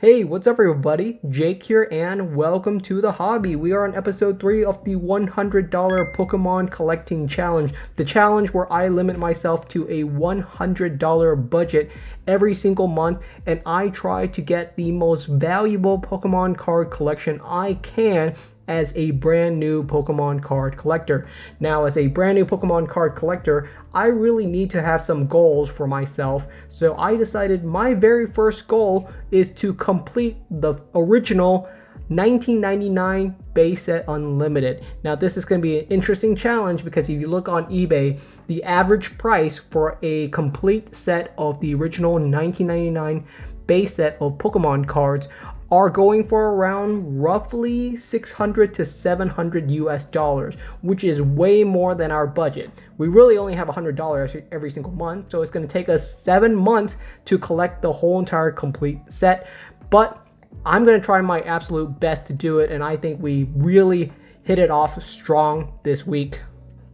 Hey, what's up everybody? Jake here and welcome to the hobby. We are on episode 3 of the $100 Pokemon collecting challenge. The challenge where I limit myself to a $100 budget every single month and I try to get the most valuable Pokemon card collection I can as a brand new Pokemon card collector. Now, as a brand new Pokemon card collector, I really need to have some goals for myself. So I decided my very first goal is to complete the original 1999 base set unlimited. Now this is going to be an interesting challenge because if you look on eBay, the average price for a complete set of the original 1999 base set of Pokemon cards are going for around roughly 600 to 700 US dollars, which is way more than our budget. We really only have $100 every single month, so it's going to take us 7 months to collect the whole entire complete set. But I'm going to try my absolute best to do it, and I think we really hit it off strong this week.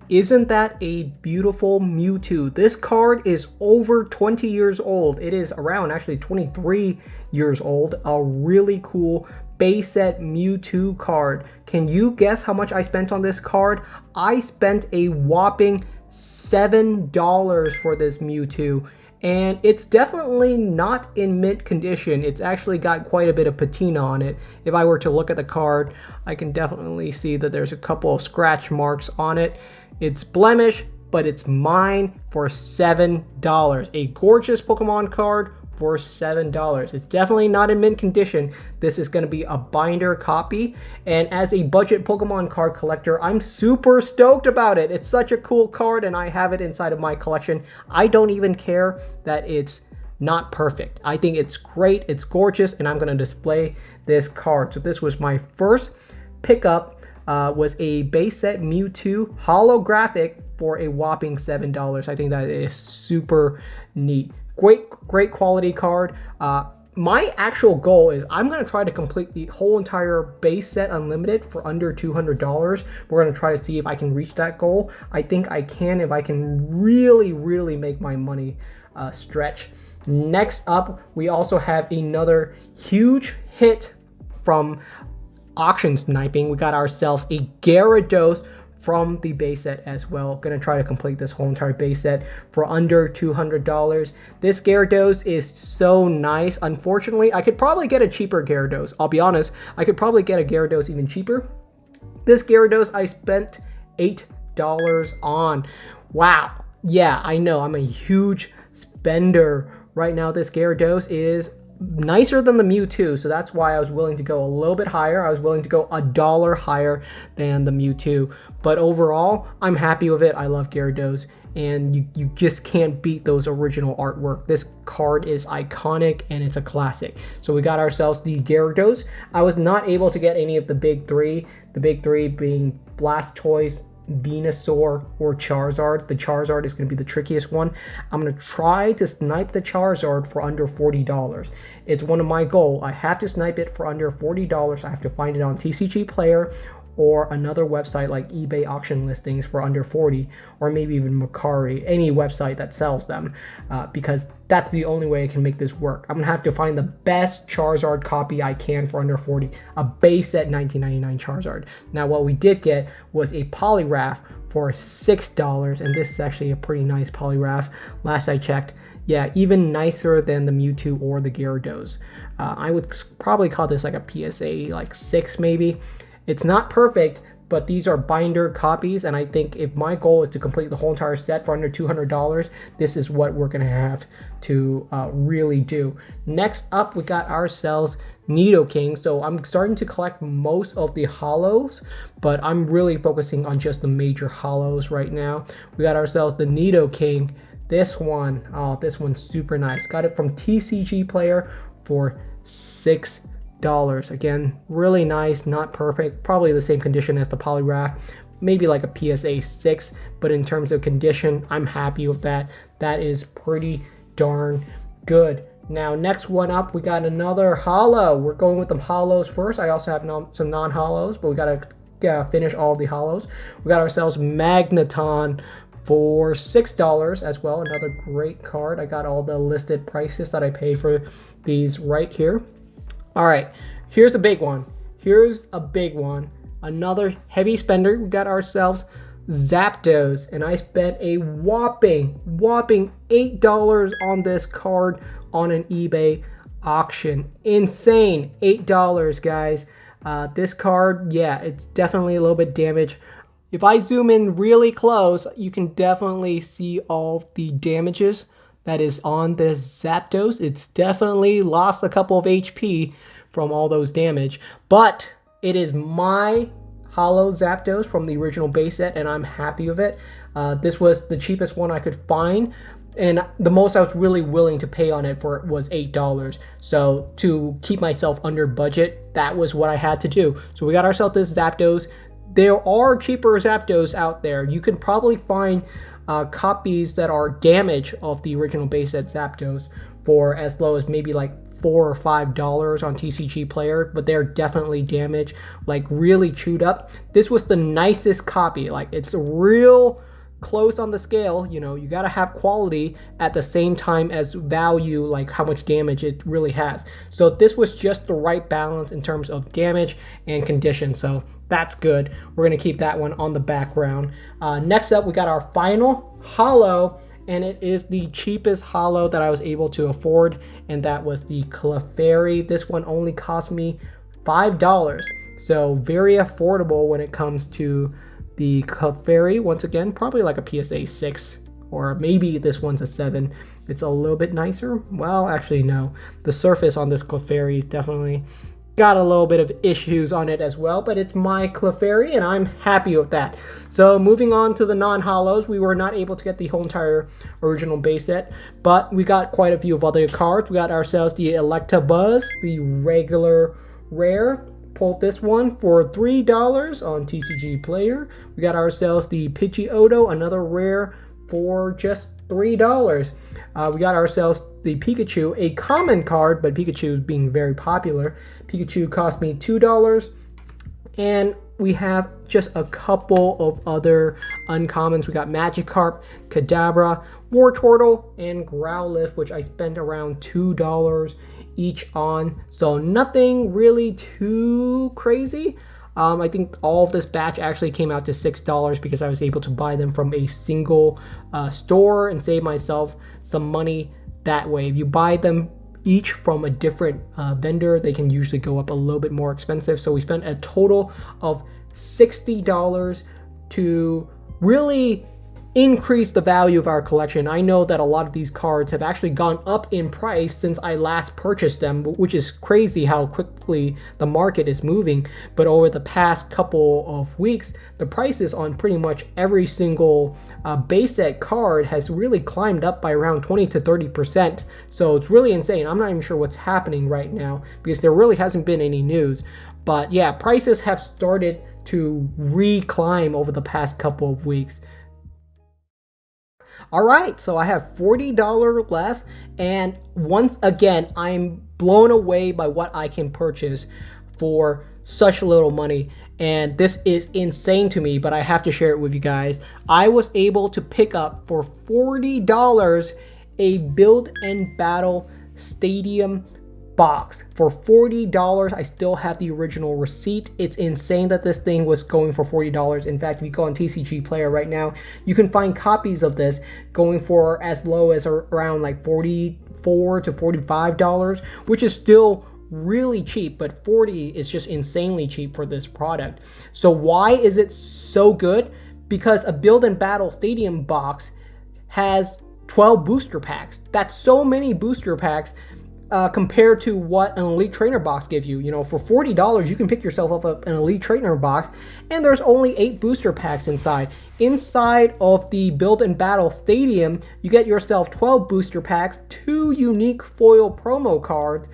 Isn't that a beautiful Mewtwo? This card is over 20 years old. It is around actually 23 years old. A really cool base set Mewtwo card. Can you guess how much I spent on this card? I spent a whopping $7 for this Mewtwo. And it's definitely not in mint condition. It's actually got quite a bit of patina on it. If I were to look at the card, I can definitely see that there's a couple of scratch marks on it. It's blemished, but it's mine for $7. A gorgeous Pokemon card for $7. It's definitely not in mint condition. This is going to be a binder copy, and as a budget Pokemon card collector, I'm super stoked about it. It's such a cool card and I have it inside of my collection. I don't even care that it's not perfect. I think it's great, it's gorgeous, and I'm going to display this card. So this was my first pickup, was a base set Mewtwo holographic for a whopping $7. I think that is super neat. Great quality card. My actual goal is I'm going to try to complete the whole entire base set unlimited for under $200. We're going to try to see if I can reach that goal. I think I can if I can really make my money stretch. Next up, we also have another huge hit from auction sniping. We got ourselves a Gyarados from the base set as well. Gonna try to complete this whole entire base set for under $200. This Gyarados is so nice. Unfortunately, I could probably get a cheaper Gyarados. I'll be honest, I could probably get a Gyarados even cheaper. This Gyarados I spent $8 on. Wow. Yeah, I know, I'm a huge spender right now. This Gyarados is nicer than the Mewtwo, so that's why I was willing to go a little bit higher. I was willing to go $1 higher than the Mewtwo, but overall I'm happy with it. I love Gyarados, and you just can't beat those original artwork. This card is iconic and it's a classic. So we got ourselves the Gyarados. I was not able to get any of the big three, being Blastoise, Venusaur, or Charizard. The Charizard is going to be the trickiest one. I'm going to try to snipe the Charizard for under $40. It's one of my goals. I have to snipe it for under $40. I have to find it on TCG Player or another website like eBay auction listings for under $40, or maybe even Mercari, any website that sells them, because that's the only way I can make this work. I'm gonna have to find the best Charizard copy I can for under $40, a base set 1999 Charizard. Now what we did get was a Poliwrath for $6, and this is actually a pretty nice Poliwrath. Last I checked, yeah, even nicer than the Mewtwo or the Gyarados. I would probably call this like a PSA like 6 maybe. It's not perfect, but these are binder copies, and I think if my goal is to complete the whole entire set for under $200, this is what we're going to have to really do. Next up, we got ourselves Nidoking. So I'm starting to collect most of the holos, but I'm really focusing on just the major holos right now. We got ourselves the Nidoking. This one, oh, this one's super nice. Got it from TCG Player for $6. Again, really nice, not perfect, probably the same condition as the Poliwrath, maybe like a PSA 6, but in terms of condition, I'm happy with that. That is pretty darn good. Now, next one up, we got another holo. We're going with the holos first. I also have some non-holos, but we gotta finish all the holos. We got ourselves Magneton for $6 as well. Another great card. I got all the listed prices that I paid for these right here. All right, here's a big one. Here's a big one. Another heavy spender. We got ourselves Zapdos, and I spent a whopping $8 on this card on an eBay auction. Insane, $8, guys. This card, yeah, it's definitely a little bit damaged. If I zoom in really close, you can definitely see all the damages that is on this Zapdos. It's definitely lost a couple of HP from all those damage, but it is my Holo Zapdos from the original base set, and I'm happy with it. This was the cheapest one I could find, and the most I was really willing to pay on it for was $8. So to keep myself under budget, that was what I had to do. So we got ourselves this Zapdos. There are cheaper Zapdos out there. You can probably find copies that are damaged of the original base set Zapdos for as low as maybe like $4 or $5 on TCG Player, but they're definitely damaged, like really chewed up. This was the nicest copy. Like, it's real close on the scale. You know, you got to have quality at the same time as value, like how much damage it really has. So this was just the right balance in terms of damage and condition. So that's good. We're going to keep that one on the background. Next up, we got our final Holo, and it is the cheapest Holo that I was able to afford, and that was the Clefairy. This one only cost me $5. So very affordable when it comes to the Clefairy. Once again, probably like a PSA 6, or maybe this one's a 7. It's a little bit nicer. Well, actually, no. The surface on this Clefairy is definitely got a little bit of issues on it as well, but it's my Clefairy, and I'm happy with that. So moving on to the non-holos, we were not able to get the whole entire original base set, but we got quite a few of other cards. We got ourselves the Electabuzz, the regular rare. Pulled this one for $3 on TCG Player. We got ourselves the Pidgeotto, another rare, for just $3. We got ourselves the Pikachu, a common card, but Pikachu is being very popular. Pikachu cost me $2. And we have just a couple of other uncommons. We got Magikarp, Kadabra, Wartortle, and Growlithe, which I spent around $2 each on. So nothing really too crazy. I think all of this batch actually came out to $6 because I was able to buy them from a single store and save myself some money that way. If you buy them each from a different vendor, they can usually go up a little bit more expensive. So we spent a total of $60 to really increase the value of our collection. I know that a lot of these cards have actually gone up in price since I last purchased them, which is crazy how quickly the market is moving. But over the past couple of weeks, the prices on pretty much every single base set card has really climbed up by around 20 to 30%. So it's really insane. I'm not even sure what's happening right now because there really hasn't been any news. But yeah, prices have started to reclimb over the past couple of weeks. All right, so I have $40 left, and once again, I'm blown away by what I can purchase for such little money, and this is insane to me, but I have to share it with you guys. I was able to pick up for $40 a Build and Battle Stadium box for $40. I still have the original receipt. It's insane that this thing was going for $40. In fact, if you go on TCG Player right now, you can find copies of this going for as low as around like $44 to $45, which is still really cheap, but $40 is just insanely cheap for this product. So why is it so good? Because a Build and Battle Stadium box has 12 booster packs. That's so many booster packs compared to what an Elite Trainer box gives you. You know, for $40, you can pick yourself up an Elite Trainer box, and there's only 8 booster packs inside. Inside of the Build and Battle Stadium, you get yourself 12 booster packs, 2 unique foil promo cards,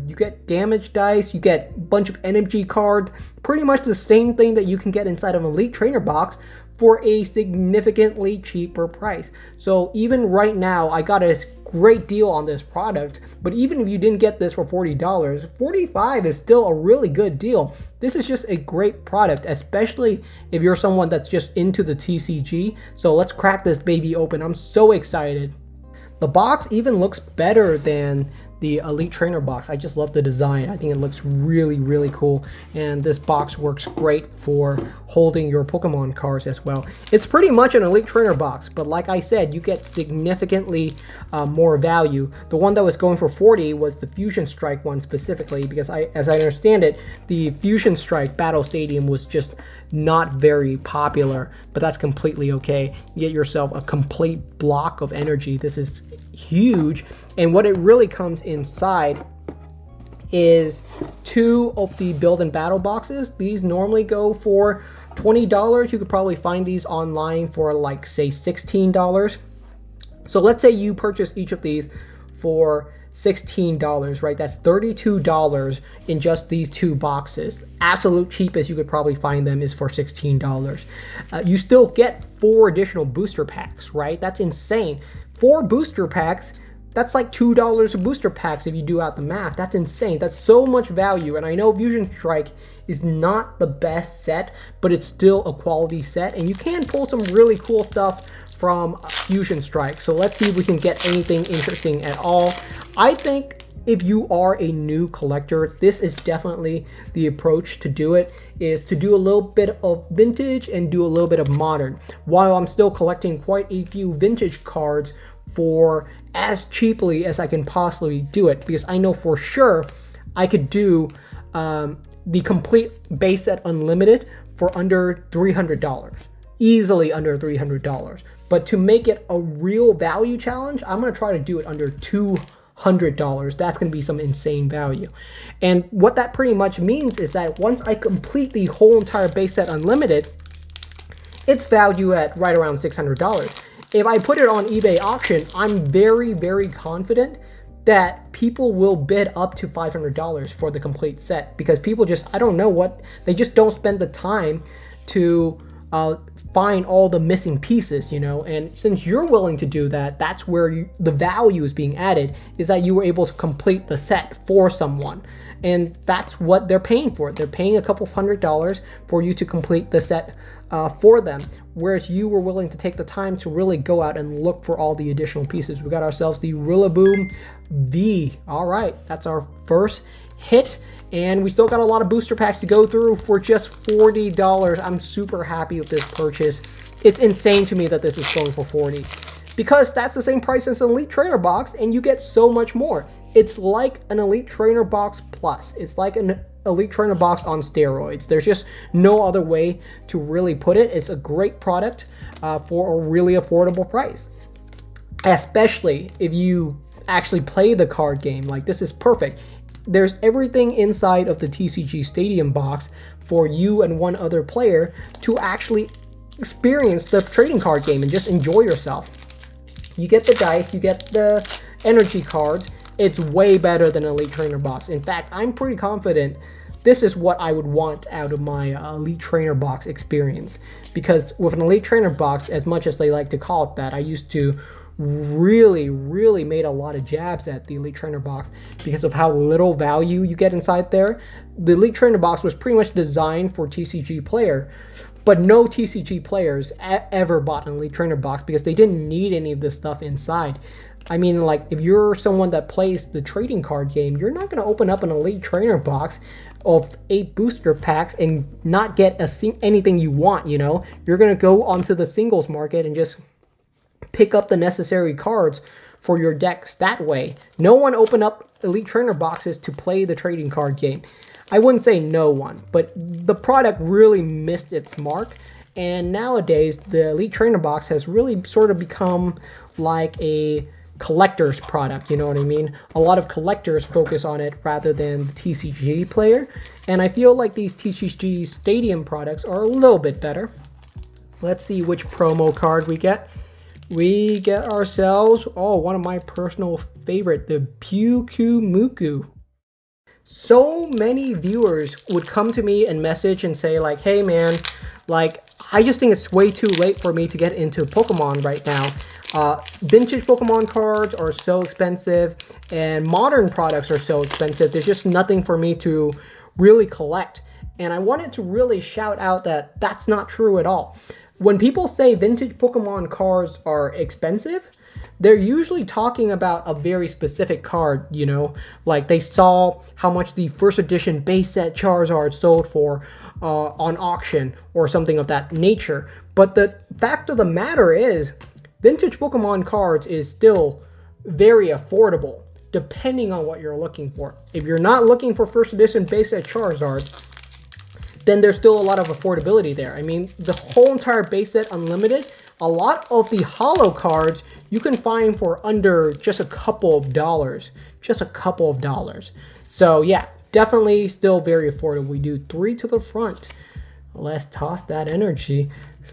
you get damage dice, you get a bunch of energy cards, pretty much the same thing that you can get inside of an Elite Trainer box for a significantly cheaper price. So even right now, I got a great deal on this product, but even if you didn't get this for $40, $45 is still a really good deal. This is just a great product, especially if you're someone that's just into the TCG. So let's crack this baby open. I'm so excited. The box even looks better than the Elite Trainer box. I just love the design. I think it looks really, really cool. And this box works great for holding your Pokemon cards as well. It's pretty much an Elite Trainer box, but like I said, you get significantly more value. The one that was going for 40 was the Fusion Strike one specifically, because as I understand it, the Fusion Strike Battle Stadium was just not very popular, but that's completely okay. You get yourself a complete block of energy. This is huge, and what it really comes inside is 2 of the build and battle boxes. These normally go for $20. You could probably find these online for like say $16. So let's say you purchase each of these for $16, right? That's $32 in just these 2 boxes. Absolute cheapest you could probably find them is for $16. You still get 4 additional booster packs, right? That's insane. 4 booster packs, that's like $2 of booster packs if you do out the math. That's insane. That's so much value. And I know Fusion Strike is not the best set, but it's still a quality set, and you can pull some really cool stuff from Fusion Strike. So let's see if we can get anything interesting at all. I think if you are a new collector, this is definitely the approach to do it, is to do a little bit of vintage and do a little bit of modern, while I'm still collecting quite a few vintage cards for as cheaply as I can possibly do it, because I know for sure I could do the complete base set unlimited for under $300, easily under $300. But to make it a real value challenge, I'm going to try to do it under $200. That's going to be some insane value. And what that pretty much means is that once I complete the whole entire base set unlimited, it's valued at right around $600. If I put it on eBay auction, I'm very, very confident that people will bid up to $500 for the complete set, because people just, I don't know what, they just don't spend the time to find all the missing pieces, you know. And since you're willing to do that, that's where the value is being added, is that you were able to complete the set for someone. And that's what they're paying for. They're paying a couple $100 for you to complete the set for them, whereas you were willing to take the time to really go out and look for all the additional pieces. We got ourselves the Rillaboom V. All right, that's our first hit. And we still got a lot of booster packs to go through for just $40. I'm super happy with this purchase. It's insane to me that this is going for $40, because that's the same price as an Elite Trainer box, and you get so much more. It's like an Elite Trainer box plus. It's like an Elite Trainer box on steroids. There's just no other way to really put it. It's a great product for a really affordable price, especially if you actually play the card game. Like, this is perfect. There's everything inside of the TCG Stadium box for you and one other player to actually experience the trading card game and just enjoy yourself. You get the dice, you get the energy cards. It's way better than an Elite Trainer box. In fact, I'm pretty confident this is what I would want out of my Elite Trainer box experience. Because with an Elite Trainer box, as much as they like to call it that, I used to really made a lot of jabs at the Elite Trainer box because of how little value you get inside there. The Elite Trainer box was pretty much designed for TCG player, but no TCG players ever bought an Elite Trainer box because they didn't need any of this stuff inside. I mean, like, if you're someone that plays the trading card game, you're not going to open up an Elite Trainer box of 8 booster packs and not get anything you want, you know? You're going to go onto the singles market and just pick up the necessary cards for your decks that way. No one opened up Elite Trainer boxes to play the trading card game. I wouldn't say no one, but the product really missed its mark. And nowadays, the Elite Trainer box has really sort of become like a collector's product, you know what I mean? A lot of collectors focus on it rather than the TCG player. And I feel like these TCG Stadium products are a little bit better. Let's see which promo card we get. We get ourselves, one of my personal favorite, the Muku. So many viewers would come to me and message and say like, hey man, like, I just think it's way too late for me to get into Pokemon right now. Vintage Pokemon cards are so expensive and modern products are so expensive. There's just nothing for me to really collect. And I wanted to really shout out that that's not true at all. When people say vintage Pokemon cards are expensive, they're usually talking about a very specific card, you know, like they saw how much the first edition base set Charizard sold for on auction or something of that nature. But the fact of the matter is, vintage Pokemon cards is still very affordable, depending on what you're looking for. If you're not looking for first edition base set Charizard, then there's still a lot of affordability there. I mean, the whole entire base set unlimited, a lot of the holo cards you can find for under just a couple of dollars. Just a couple of dollars. So yeah, definitely still very affordable. We do 3 to the front. Let's toss that energy.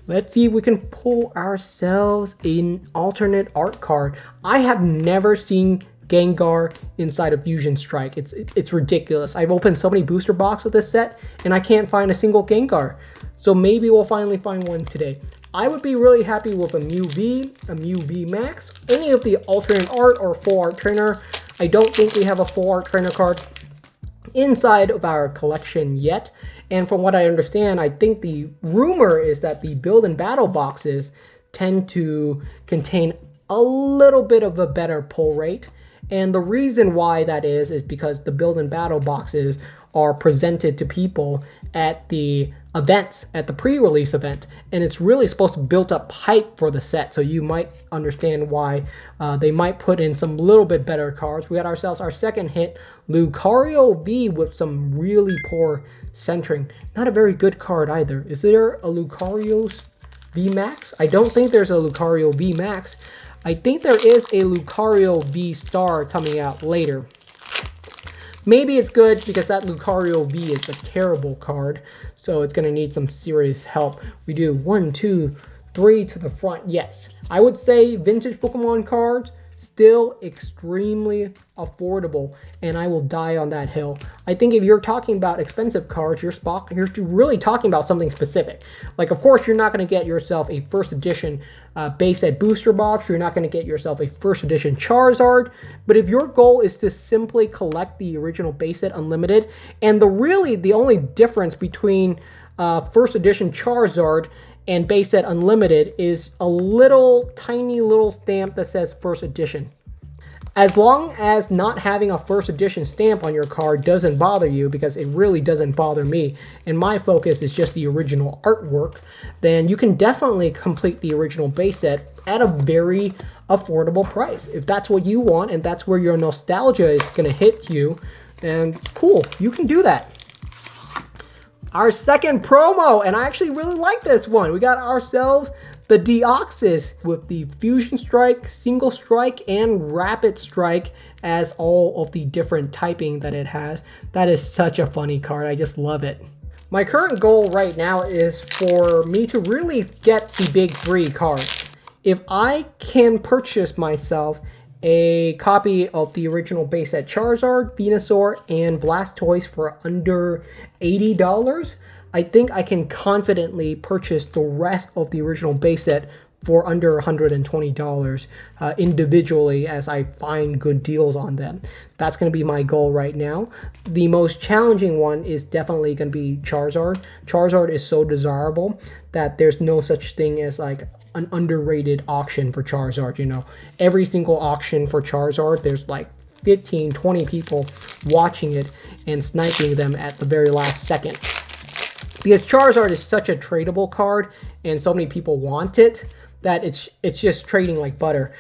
Let's see if we can pull ourselves an alternate art card. I have never seen Gengar inside of Fusion Strike. It's ridiculous. I've opened so many booster boxes of this set and I can't find a single Gengar. So maybe we'll finally find one today. I would be really happy with a Mew V, a Mew V Max, any of the alternate art or full art trainer. I don't think we have a full art trainer card inside of our collection yet. And from what I understand, I think the rumor is that the build and battle boxes tend to contain a little bit of a better pull rate. And the reason why that is because the build and battle boxes are presented to people at the events, at the pre-release event, and it's really supposed to build up hype for the set. So you might understand why they might put in some little bit better cards. We got ourselves our second hit, Lucario V, with some really poor centering. Not a very good card either. Is there a Lucario V Max? I don't think there's a Lucario V Max. I think there is a Lucario V Star coming out later. Maybe it's good because that Lucario V is a terrible card, so it's going to need some serious help. We do 1, 2, 3 to the front. Yes, I would say vintage Pokemon cards still extremely affordable, and I will die on that hill. I think if you're talking about expensive cards, you're really talking about something specific. Like, of course, you're not going to get yourself a first edition base set booster box. You're not going to get yourself a first edition Charizard. But if your goal is to simply collect the original base set unlimited, and the only difference between first edition Charizard and base set unlimited is a little tiny little stamp that says first edition. As long as not having a first edition stamp on your card doesn't bother you, because it really doesn't bother me, and my focus is just the original artwork, then you can definitely complete the original base set at a very affordable price. If that's what you want and that's where your nostalgia is going to hit you, then cool, you can do that. Our second promo, and I actually really like this one. We got ourselves the Deoxys with the Fusion Strike, Single Strike, and Rapid Strike as all of the different typing that it has. That is such a funny card. I just love it. My current goal right now is for me to really get the big 3 cards. If I can purchase myself a copy of the original base set Charizard, Venusaur, and Blastoise for under $80, I think I can confidently purchase the rest of the original base set for under $120 individually as I find good deals on them. That's going to be my goal right now. The most challenging one is definitely going to be Charizard. Charizard is so desirable that there's no such thing as like an underrated auction for Charizard. You know, every single auction for Charizard, there's like 15, 20 people watching it and sniping them at the very last second. Because Charizard is such a tradable card and so many people want it that it's just trading like butter.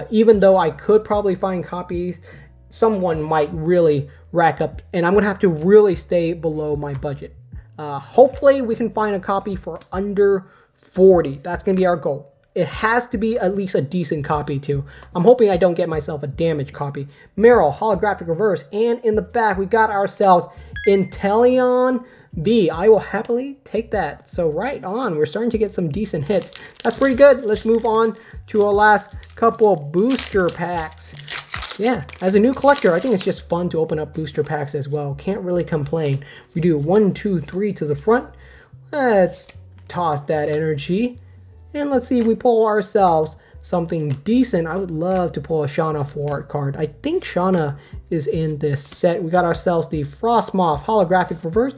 Even though I could probably find copies, someone might really rack up, and I'm gonna have to really stay below my budget. Hopefully we can find a copy for under 40. That's gonna be our goal. It has to be at least a decent copy too. I'm hoping I don't get myself a damaged copy. Meryl, holographic reverse, and in the back we got ourselves Inteleon V. I will happily take that. So right on, we're starting to get some decent hits. That's pretty good. Let's move on to our last couple of booster packs. Yeah, as a new collector, I think it's just fun to open up booster packs as well. Can't really complain. We do 1, 2, 3 to the front. Let's toss that energy. And let's see if we pull ourselves something decent. I would love to pull a Shauna 4-art card. I think Shauna is in this set. We got ourselves the Frostmoth holographic reverse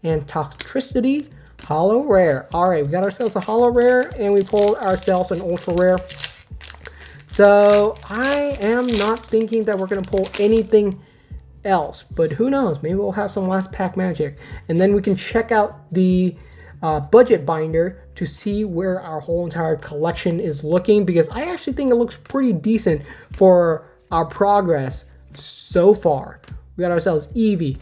and Toxtricity holo rare. All right, we got ourselves a holo rare and we pulled ourselves an ultra rare. So I am not thinking that we're going to pull anything else, but who knows? Maybe we'll have some last pack magic. And then we can check out the budget binder to see where our whole entire collection is looking, because I actually think it looks pretty decent for our progress so far. We got ourselves Eevee,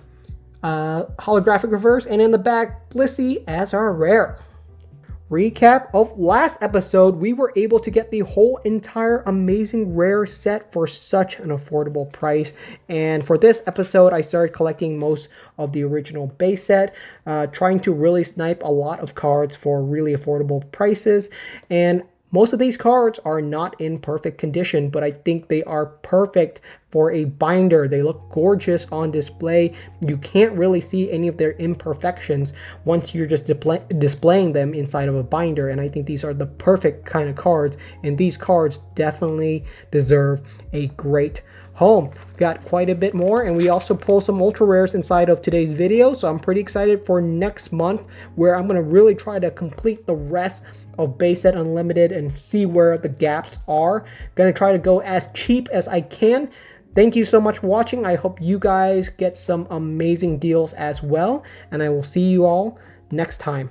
holographic reverse, and in the back, Blissey as our rare. Recap of last episode, we were able to get the whole entire amazing rare set for such an affordable price. And for this episode, I started collecting most of the original base set, trying to really snipe a lot of cards for really affordable prices. And most of these cards are not in perfect condition, but I think they are perfect for a binder. They look gorgeous on display. You can't really see any of their imperfections once you're just displaying them inside of a binder. And I think these are the perfect kind of cards. And these cards definitely deserve a great home. Got quite a bit more, and we also pull some ultra rares inside of today's video, so I'm pretty excited for next month, where I'm going to really try to complete the rest of base set unlimited and see where the gaps are. Gonna try to go as cheap as I can. Thank you so much for watching. I hope you guys get some amazing deals as well, and I will see you all next time.